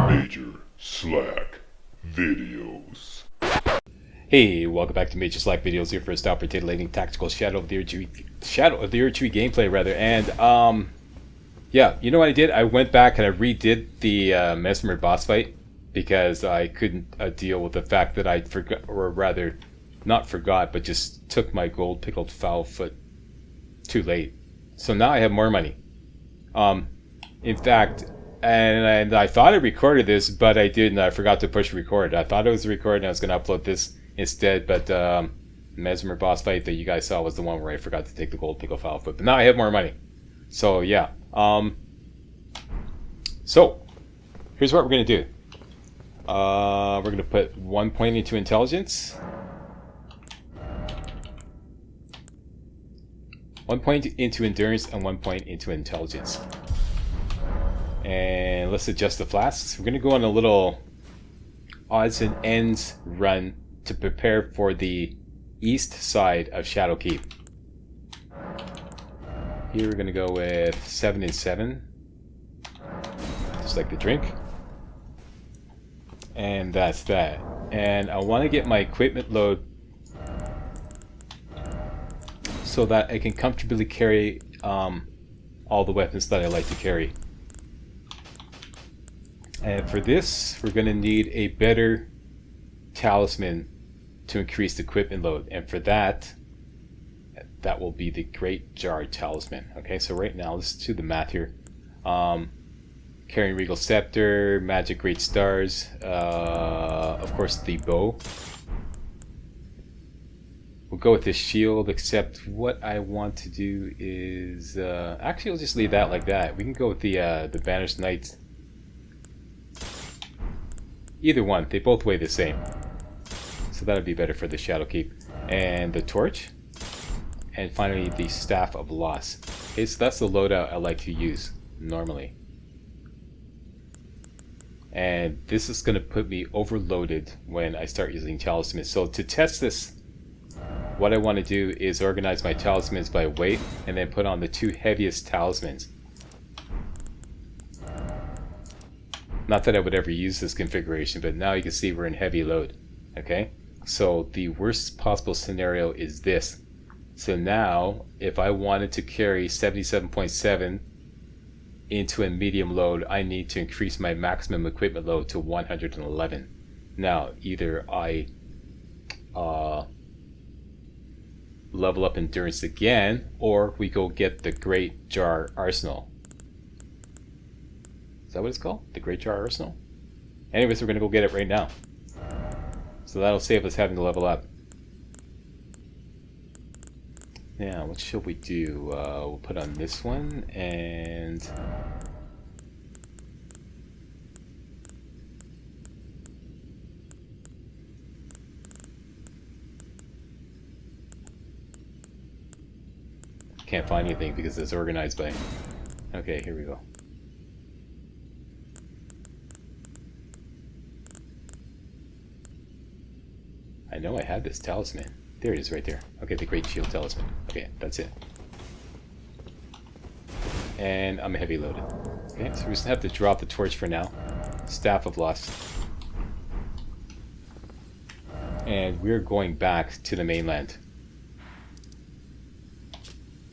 Major Slack Videos. Hey, welcome back to Major Slack Videos, your first stop for titillating tactical Shadow of the Erdtree gameplay, rather. And yeah, you know what I did? I went back and I redid the Mesmer boss fight because I couldn't deal with the fact that I forgot, or rather, not forgot, but just took my gold pickled foul foot too late. So now I have more money. In fact, and I thought I recorded this, but I didn't. I forgot to push record. I thought it was recorded and I was going to upload this instead, but Mesmer boss fight that you guys saw was the one where I forgot to take the gold pickle foul foot. But now I have more money. So yeah. So here's what we're going to do. We're going to put 1 point into intelligence. 1 point into endurance and 1 point into intelligence. And let's adjust the flasks. We're going to go on a little odds and ends run to prepare for the east side of Shadow Keep. Here we're going to go with 7 and 7. Just like the drink. And that's that. And I want to get my equipment load so that I can comfortably carry all the weapons that I like to carry. And for this, we're going to need a better talisman to increase the equipment load. And for that, that will be the Great Jar Talisman. Okay, so right now, let's do the math here. Carrying Regal Scepter, Magic Great Stars, of course the bow. We'll go with this shield, except what I want to do is... actually, I'll just leave that like that. We can go with the Banished Knights. Either one, they both weigh the same. So that'll be better for the Shadow Keep. And the torch. And finally the Staff of Loss. Okay, so that's the loadout I like to use normally. And this is going to put me overloaded when I start using talismans. So to test this, what I want to do is organize my talismans by weight and then put on the 2 heaviest talismans. Not that I would ever use this configuration, but now you can see we're in heavy load. Okay, so the worst possible scenario is this. So now, if I wanted to carry 77.7 into a medium load, I need to increase my maximum equipment load to 111. Now, either I level up endurance again, or we go get the Great Jar Arsenal. Is that what it's called? The Great Jar Arsenal? Anyways, we're going to go get it right now. So that'll save us having to level up. Now, what should we do? We'll put on this one, and... Can't find anything because it's organized by... Okay, here we go. I know I had this talisman. There it is right there. Okay, the Great Shield Talisman. Okay, that's it. And I'm heavy loaded. Okay, so we just have to drop the torch for now. Staff of Loss. And we're going back to the mainland.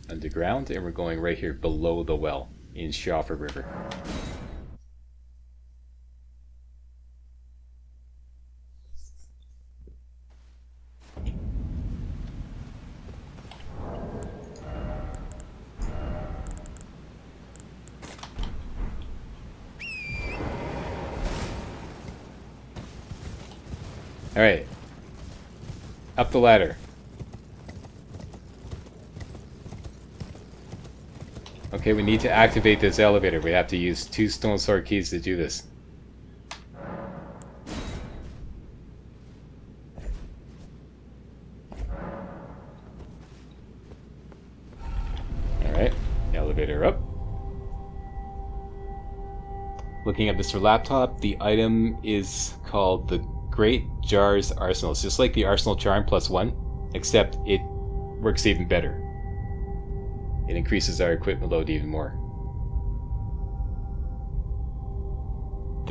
Underground, and we're going right here below the well in Schaffer River. Alright. Up the ladder. Okay, we need to activate this elevator. We have to use 2 stone sword keys to do this. Alright, elevator up. Looking at Mr. Laptop, the item is called the Great Jar's Arsenal. It's just like the Arsenal Charm +1, except it works even better. It increases our equipment load even more.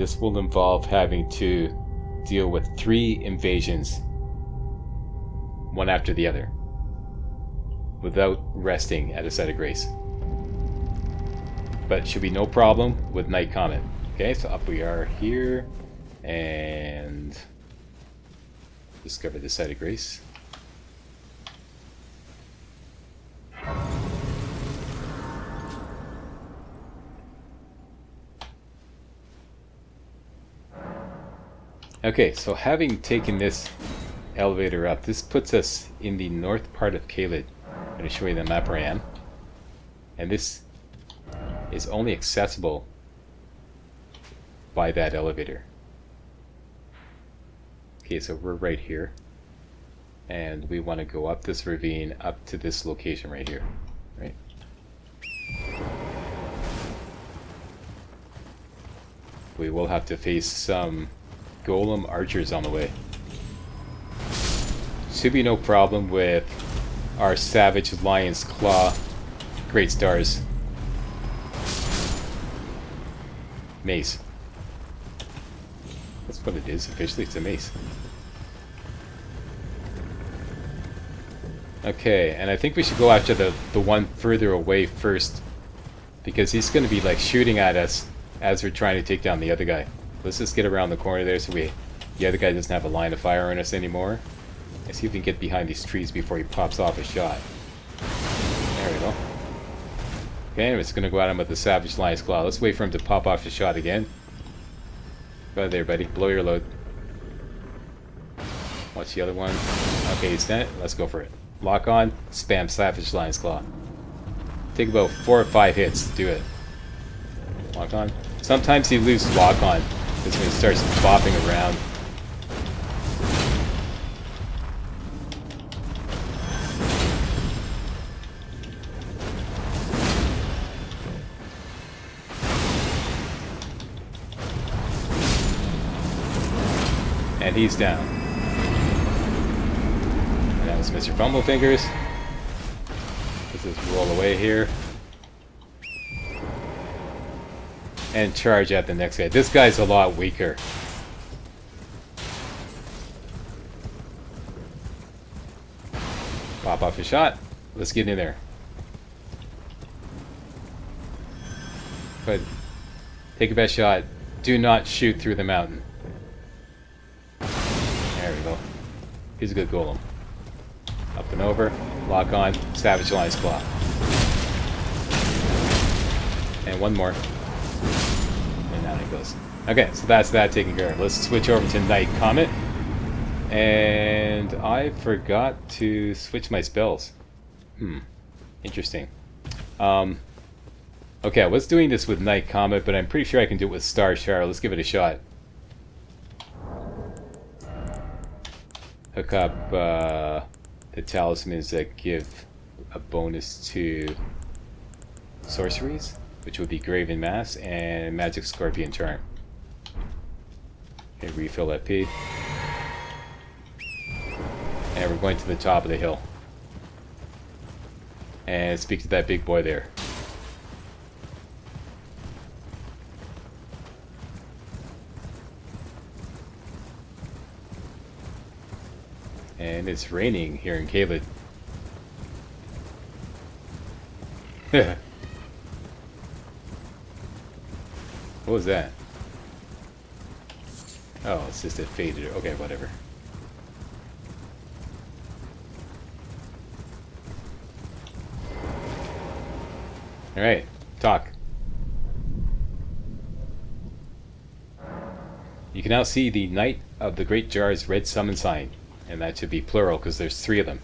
this will involve having to deal with 3 invasions, one after the other, without resting at a site of grace. But it should be no problem with Night Comet. Okay, so up we are here, and discover the site of grace. Okay, so having taken this elevator up, this puts us in the north part of Caelid. I'm going to show you the map where I am. And this is only accessible by that elevator. Okay, so we're right here. And we want to go up this ravine up to this location right here. Right? We will have to face some golem archers on the way. Should be no problem with our Savage Lion's Claw Great Stars mace. That's what it is officially, it's a mace. Okay, and I think we should go after the one further away first, because he's going to be like shooting at us as we're trying to take down the other guy. Let's just get around the corner there so the other guy doesn't have a line of fire on us anymore. Let's see if we can get behind these trees before he pops off a shot. There we go. Okay, I'm just going to go at him with the Savage Lion's Claw. Let's wait for him to pop off a shot again. Go ahead there, buddy. Blow your load. Watch the other one. Okay, he's done it. Let's go for it. Lock on. Spam Savage Lion's Claw. Take about 4 or 5 hits to do it. Lock on. Sometimes he loses lock on. Because when he starts bopping around. And he's down. And that was Mr. Fumblefingers. Let's just roll away here. And charge at the next guy. This guy's a lot weaker. Pop off your shot. Let's get in there. But take a best shot. Do not shoot through the mountain. There we go. He's a good golem. Up and over. Lock on. Savage Lion's Claw. And one more. And down it goes. Okay, so that's that taken care of. Let's switch over to Night Comet. And I forgot to switch my spells. Interesting. Okay, I was doing this with Night Comet, but I'm pretty sure I can do it with Star Shard. Let's give it a shot. Hook up the talismans that give a bonus to sorceries, which would be Graven Mass and Magic Scorpion Charm. Okay, refill that P. And we're going to the top of the hill. And speak to that big boy there. And it's raining here in Caelid. What was that? Oh, it's just a faded. Okay, whatever. Alright, talk. You can now see the Knight of the Great Jar's red summon sign. And that should be plural because there's 3 of them.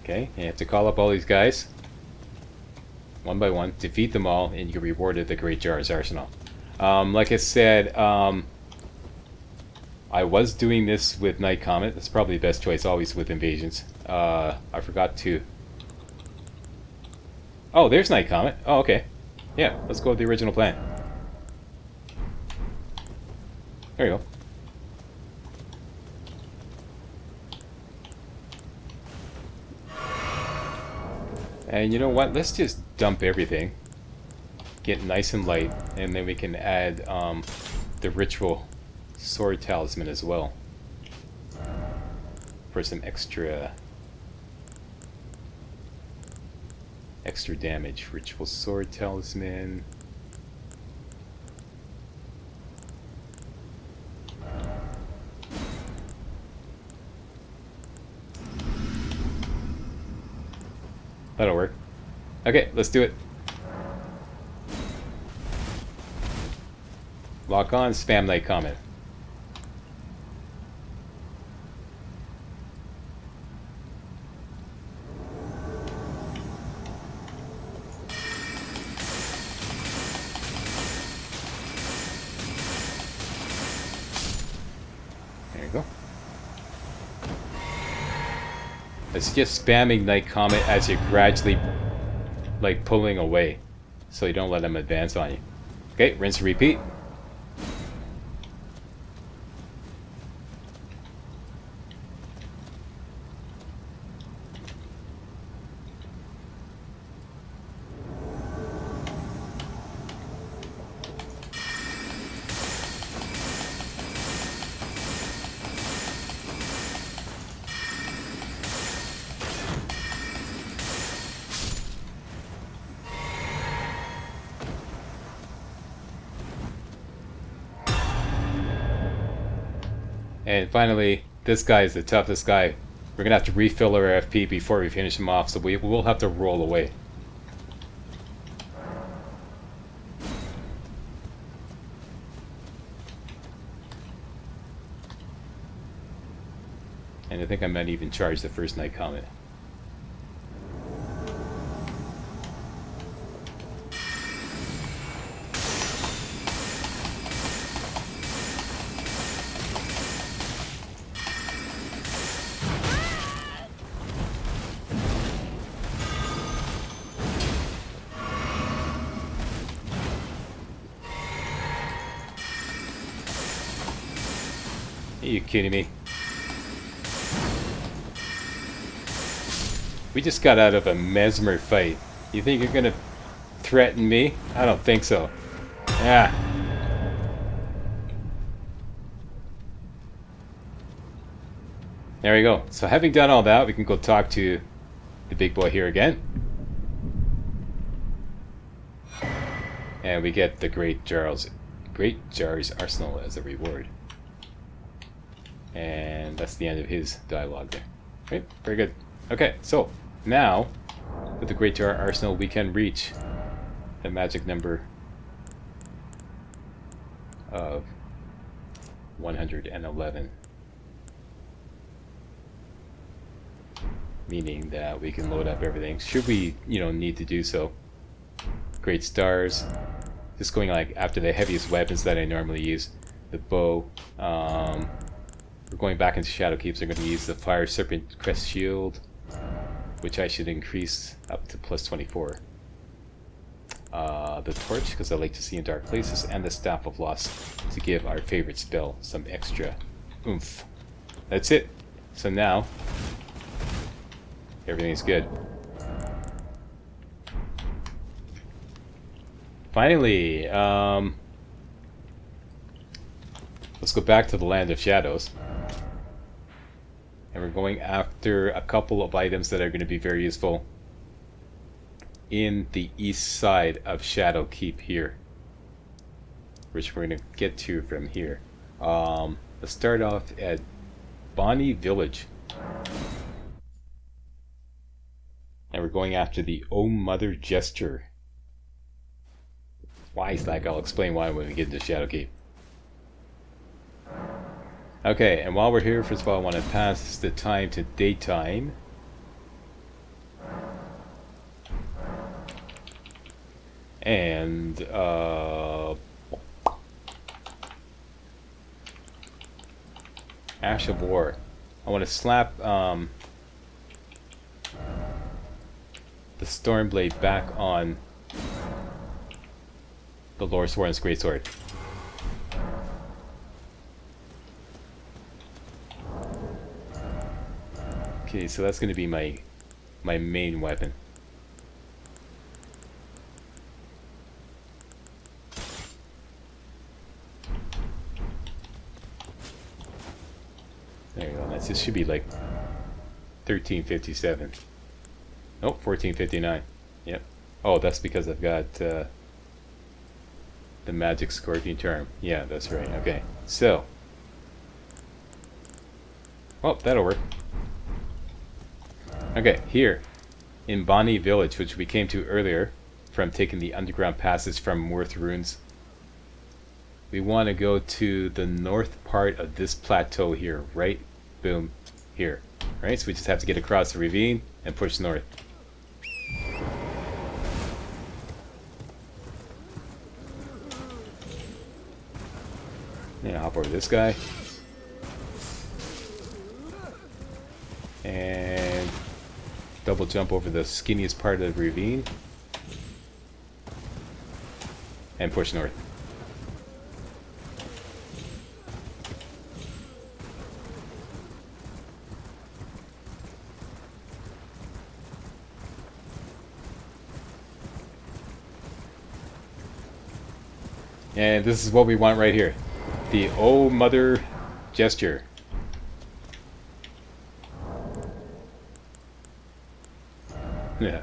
Okay, and you have to call up all these guys. One by one. Defeat them all and you're rewarded the Great Jar's arsenal. Like I said, I was doing this with Night Comet. That's probably the best choice always with invasions. I forgot to... Oh, there's Night Comet. Oh, okay. Yeah, let's go with the original plan. There you go. And you know what? Let's just dump everything. Get nice and light. And then we can add the ritual sword talisman as well for some extra damage. Ritual sword talisman. That'll work. Okay, let's do it. Lock on, spam like comment. There you go. It's just spamming like comment as you're gradually like pulling away, so you don't let them advance on you. Okay, rinse and repeat. And finally, this guy is the toughest guy. We're gonna have to refill our FP before we finish him off, so we will have to roll away. And I think I might even charge the first night comet. Are you kidding me? We just got out of a mesmer fight. You think you're gonna threaten me? I don't think so. Yeah. There we go. So having done all that, we can go talk to the big boy here again. And we get the Great Jar's Arsenal as a reward. And that's the end of his dialogue there. Right? Very good. Okay, so now with the Great Jar Arsenal we can reach the magic number of 111. Meaning that we can load up everything. Should we, need to do so. Great stars. Just going like after the heaviest weapons that I normally use. The bow. We're going back into Shadow Keep, so I'm going to use the Fire Serpent Crest Shield, which I should increase up to plus 24. The Torch, because I like to see in dark places, and the Staff of Loss to give our favorite spell some extra oomph. That's it. So now, everything's good. Finally, let's go back to the Land of Shadows. And we're going after a couple of items that are going to be very useful in the east side of Shadow Keep here, which we're going to get to from here. Let's start off at Bonnie Village. And we're going after the Oh Mother Gesture. Why is that? I'll explain why when we get into Shadow Keep. Okay, and while we're here, first of all, I want to pass the time to daytime. And, Ash of War. I want to slap, the Stormblade back on the Lord Sworn's Greatsword. Okay, so that's going to be my main weapon. There you go. This should be like 1357. Nope, 1459. Yep. Oh, that's because I've got the magic scorpion charm. Yeah, that's right. Okay. So. Well, that'll work. Okay, here. In Bonnie Village, which we came to earlier from taking the underground passage from Worth Ruins. We want to go to the north part of this plateau here, right? Boom, here. Right, so we just have to get across the ravine and push north. Yeah, hop over this guy. And double jump over the skinniest part of the ravine. And push north. And this is what we want right here. The Oh Mother gesture. Yeah.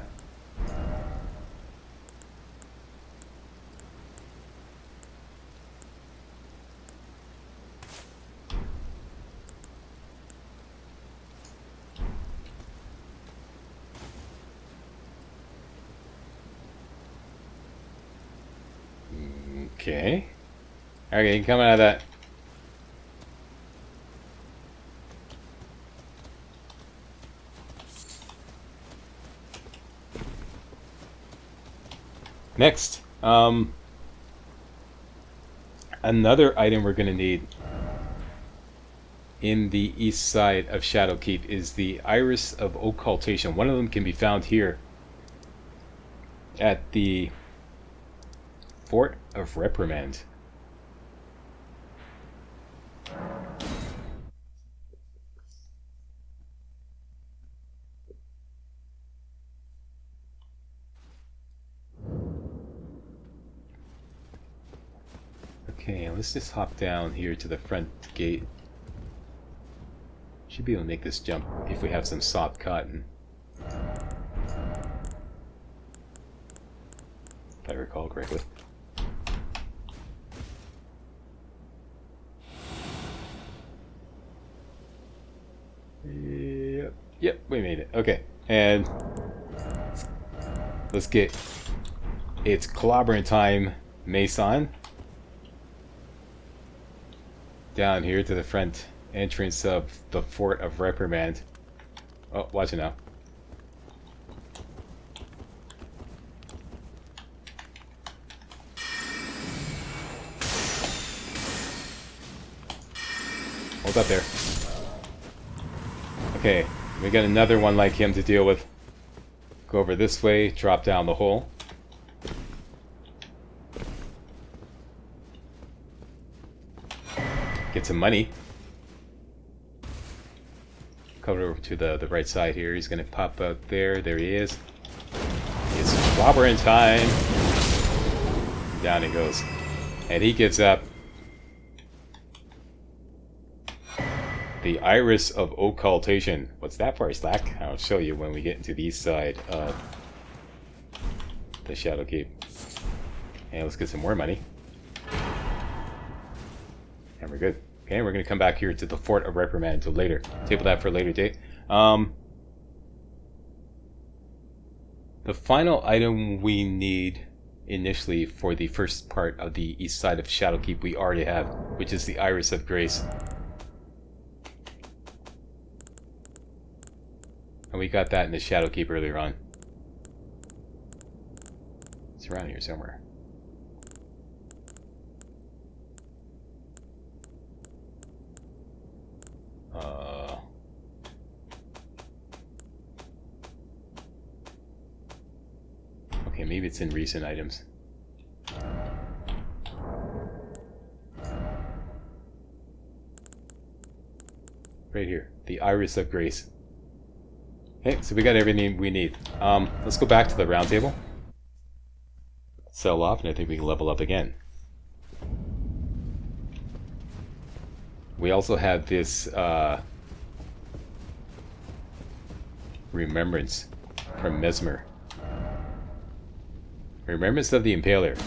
Okay. Okay, you can come out of that. Next, another item we're going to need in the east side of Shadowkeep is the Iris of Occultation. One of them can be found here at the Fort of Reprimand. Okay, let's just hop down here to the front gate. Should be able to make this jump if we have some soft cotton. If I recall correctly. Yep, we made it. Okay, and let's get it's clobbering time, Mason. Down here to the front entrance of the Fort of Reprimand. Oh, watch it now. Hold up there. Okay, we got another one like him to deal with. Go over this way, drop down the hole. Get some money. Come over to the right side here. He's gonna pop out there. There he is. It's clobbering time. Down he goes. And he gets up. The Iris of Occultation. What's that for, Slack? I'll show you when we get into the east side of the Shadowkeep. And let's get some more money. And we're good. Okay, we're going to come back here to the Fort of Reprimand until later. Table that for a later date. The final item we need initially for the first part of the east side of Shadowkeep we already have, which is the Iris of Grace. And we got that in the Shadowkeep earlier on. It's around here somewhere. Okay, maybe it's in recent items. Right here, the Iris of Grace. Okay, so we got everything we need. Let's go back to the round table. Sell off, and I think we can level up again. We also have this Remembrance from Mesmer. Remembrance of the Impaler.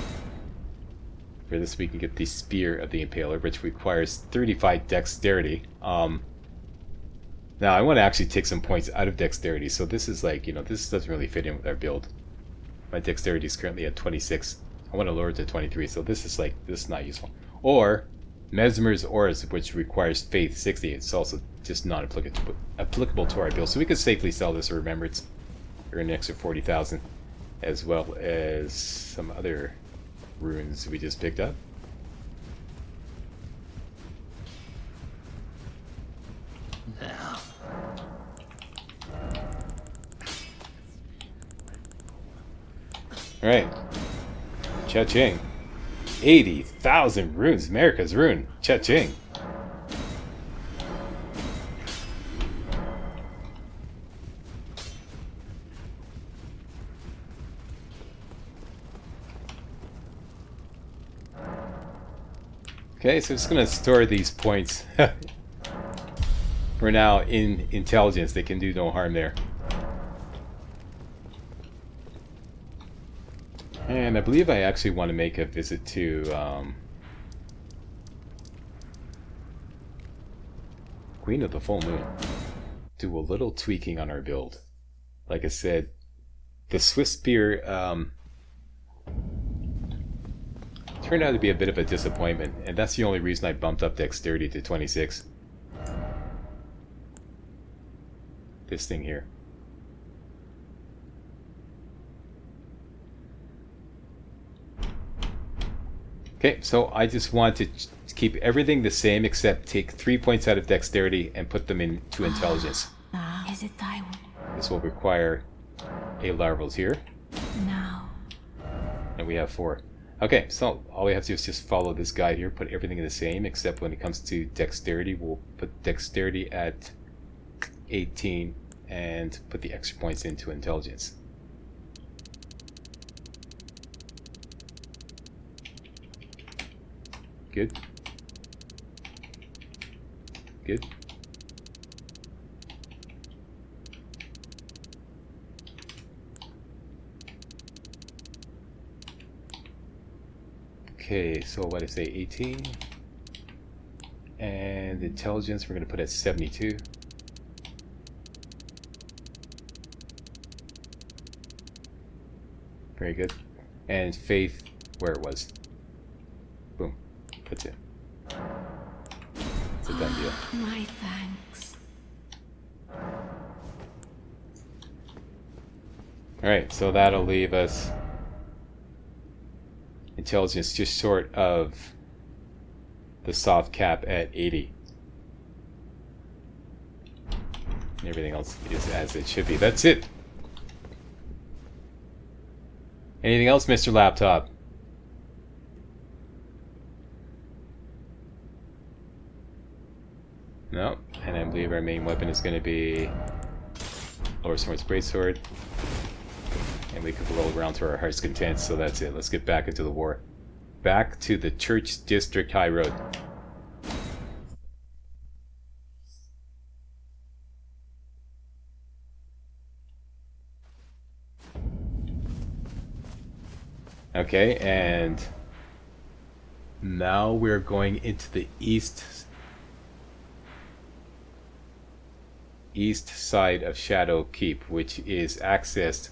For this we can get the Spear of the Impaler, which requires 35 dexterity. Now I want to actually take some points out of dexterity, so this is like, you know, this doesn't really fit in with our build. My dexterity is currently at 26. I want to lower it to 23, so this is like, this is not useful. Or Mesmer's Auras, which requires Faith 60. It's also just not applicable to our build, so we could safely sell this for Remembrance. Earn an extra 40,000, as well as some other runes we just picked up. Now. Alright. Cha-ching. 80,000 runes. America's rune. Cha-ching. Okay, so I'm just going to store these points for now in intelligence. They can do no harm there. And I believe I actually want to make a visit to Queen of the Full Moon. Do a little tweaking on our build. Like I said, the Swift Spear turned out to be a bit of a disappointment, and that's the only reason I bumped up dexterity to 26. This thing here. Okay, so I just want to keep everything the same except take 3 points out of dexterity and put them into intelligence. This will require a larvals here. And we have 4. Okay, so all we have to do is just follow this guide here, put everything the same, except when it comes to dexterity, we'll put dexterity at 18 and put the extra points into intelligence. Good. Good. Okay, so what did I say, 18? And intelligence we're going to put at 72. Very good. And faith, where it was. Boom. That's it. It's a done deal. My thanks. Alright, so that'll leave us intelligence just short of the soft cap at 80. And everything else is as it should be. That's it. Anything else, Mr. Laptop? No. And I believe our main weapon is going to be Lower Swords Greatsword. And we could roll around to our heart's content, so that's it. Let's get back into the war. Back to the Church District High Road. Okay, and now we're going into the east side of Shadow Keep, which is accessed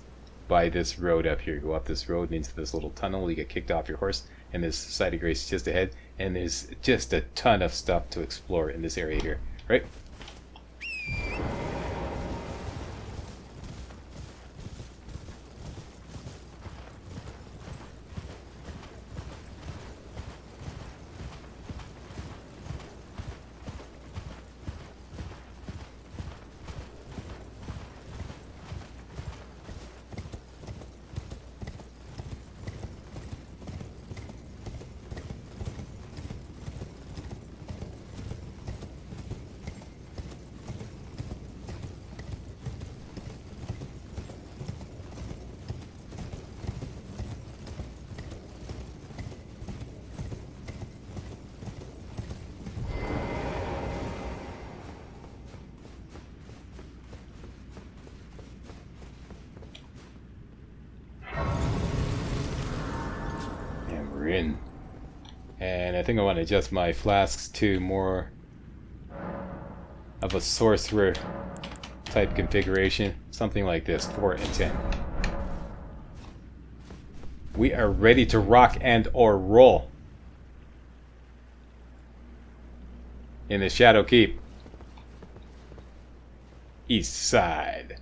by this road up here. You go up this road and into this little tunnel, you get kicked off your horse, and there's Site of Grace just ahead, and there's just a ton of stuff to explore in this area here, right? I think I want to adjust my flasks to more of a sorcerer type configuration. Something like this, 4 and 10. We are ready to rock and or roll in the Shadow Keep. East side.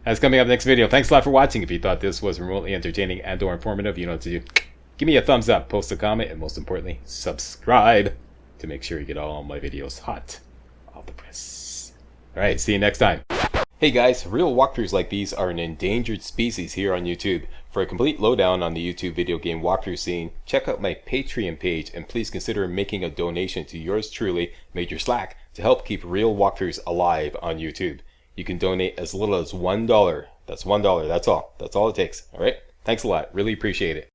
That's coming up next video. Thanks a lot for watching. If you thought this was remotely entertaining and or informative, you know what to do. Give me a thumbs up, post a comment, and most importantly, subscribe to make sure you get all my videos hot off the press. Alright, see you next time. Hey guys, real walkthroughs like these are an endangered species here on YouTube. For a complete lowdown on the YouTube video game walkthrough scene, check out my Patreon page and please consider making a donation to yours truly, Major Slack, to help keep real walkthroughs alive on YouTube. You can donate as little as $1. That's $1, that's all. That's all it takes, alright? Thanks a lot, really appreciate it.